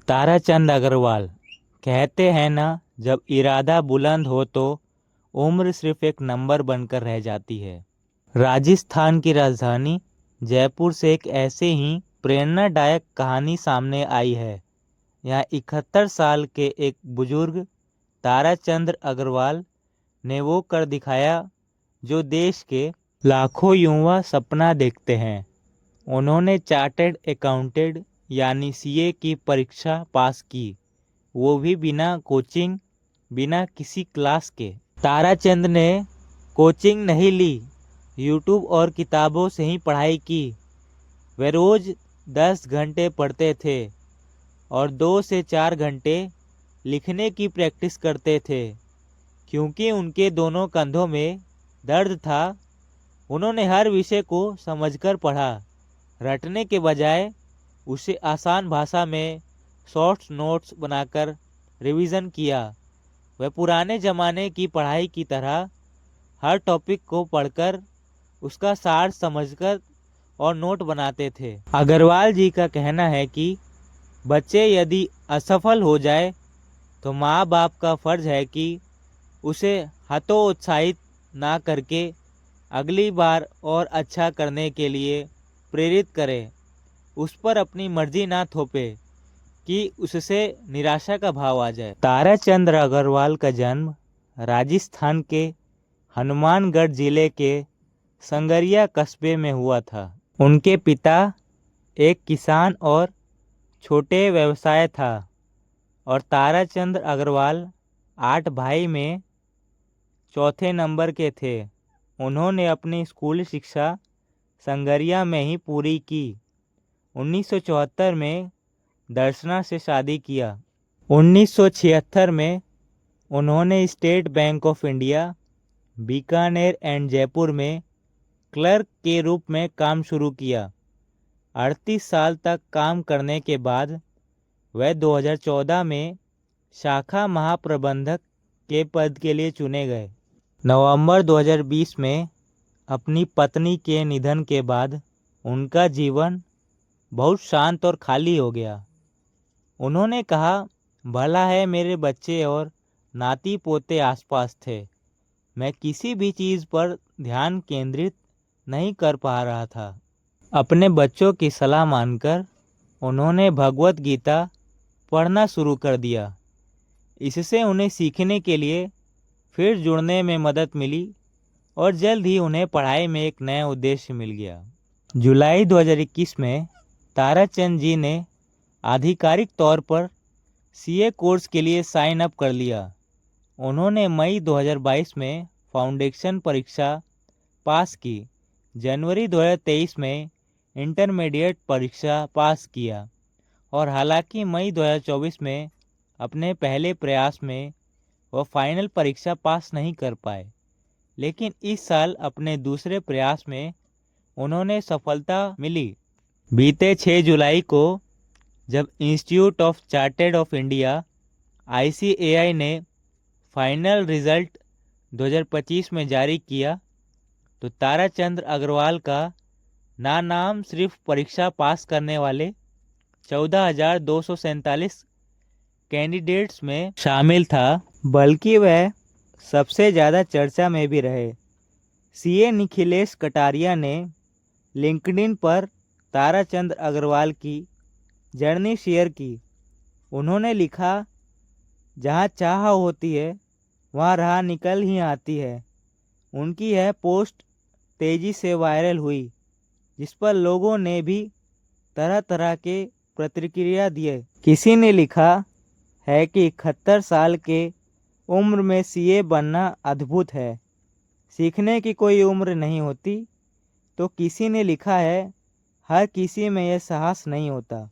ताराचंद अग्रवाल कहते हैं ना, जब इरादा बुलंद हो तो उम्र सिर्फ एक नंबर बनकर रह जाती है। राजस्थान की राजधानी जयपुर से एक ऐसे ही प्रेरणादायक कहानी सामने आई है। यहाँ 71 साल के एक बुजुर्ग ताराचंद अग्रवाल ने वो कर दिखाया जो देश के लाखों युवा सपना देखते हैं। उन्होंने चार्टर्ड अकाउंटेंट यानी सीए की परीक्षा पास की, वो भी बिना कोचिंग, बिना किसी क्लास के। ताराचंद ने कोचिंग नहीं ली, यूट्यूब और किताबों से ही पढ़ाई की। वे रोज़ 10 घंटे पढ़ते थे और 2 से 4 घंटे लिखने की प्रैक्टिस करते थे। क्योंकि उनके दोनों कंधों में दर्द था, उन्होंने हर विषय को समझकर पढ़ा, रटने के बजाय उसे आसान भाषा में शॉर्ट नोट्स बनाकर रिवीजन किया। वह पुराने ज़माने की पढ़ाई की तरह हर टॉपिक को पढ़कर उसका सार समझकर और नोट बनाते थे। अग्रवाल जी का कहना है कि बच्चे यदि असफल हो जाए तो माँ बाप का फर्ज है कि उसे हतोत्साहित ना करके अगली बार और अच्छा करने के लिए प्रेरित करें। उस पर अपनी मर्जी ना थोपे कि उससे निराशा का भाव आ जाए। ताराचंद अग्रवाल का जन्म राजस्थान के हनुमानगढ़ जिले के संगरिया कस्बे में हुआ था। उनके पिता एक किसान और छोटे व्यवसाय था और ताराचंद अग्रवाल 8 भाई में चौथे नंबर के थे। उन्होंने अपनी स्कूल शिक्षा संगरिया में ही पूरी की। 1974 में दर्शना से शादी किया। 1976 में उन्होंने state bank of India, Bikaner and Jaipur में क्लर्क के रूप में काम शुरू किया। 38 साल तक काम करने के बाद वह 2014 में शाखा महाप्रबंधक के पद के लिए चुने गए। नवंबर 2020 में अपनी पत्नी के निधन के बाद उनका जीवन बहुत शांत और खाली हो गया। उन्होंने कहा, भला है मेरे बच्चे और नाती पोते आसपास थे, मैं किसी भी चीज़ पर ध्यान केंद्रित नहीं कर पा रहा था। अपने बच्चों की सलाह मानकर उन्होंने भगवत गीता पढ़ना शुरू कर दिया। इससे उन्हें सीखने के लिए फिर जुड़ने में मदद मिली और जल्द ही उन्हें पढ़ाई में एक नया उद्देश्य मिल गया। जुलाई 2021 में ताराचंद जी ने आधिकारिक तौर पर सीए कोर्स के लिए साइन अप कर लिया। उन्होंने मई 2022 में फाउंडेशन परीक्षा पास की। जनवरी 2023 में इंटरमीडिएट परीक्षा पास किया और हालांकि मई 2024 में अपने पहले प्रयास में वह फाइनल परीक्षा पास नहीं कर पाए, लेकिन इस साल अपने दूसरे प्रयास में उन्होंने सफलता मिली। बीते 6 जुलाई को जब institute of chartered of India ICAI ने फाइनल रिजल्ट 2025 में जारी किया तो ताराचंद अग्रवाल का नाम सिर्फ परीक्षा पास करने वाले 14,247 कैंडिडेट्स में शामिल था, बल्कि वह सबसे ज़्यादा चर्चा में भी रहे। सीए निखिलेश कटारिया ने लिंक्डइन पर ताराचंद अग्रवाल की जर्नी शेयर की। उन्होंने लिखा, जहाँ चाह होती है वहाँ राह निकल ही आती है। उनकी यह पोस्ट तेज़ी से वायरल हुई, जिस पर लोगों ने भी तरह तरह के प्रतिक्रिया दिए। किसी ने लिखा है कि 71 साल के उम्र में सीए बनना अद्भुत है, सीखने की कोई उम्र नहीं होती। तो किसी ने लिखा है, हर किसी में यह साहस नहीं होता।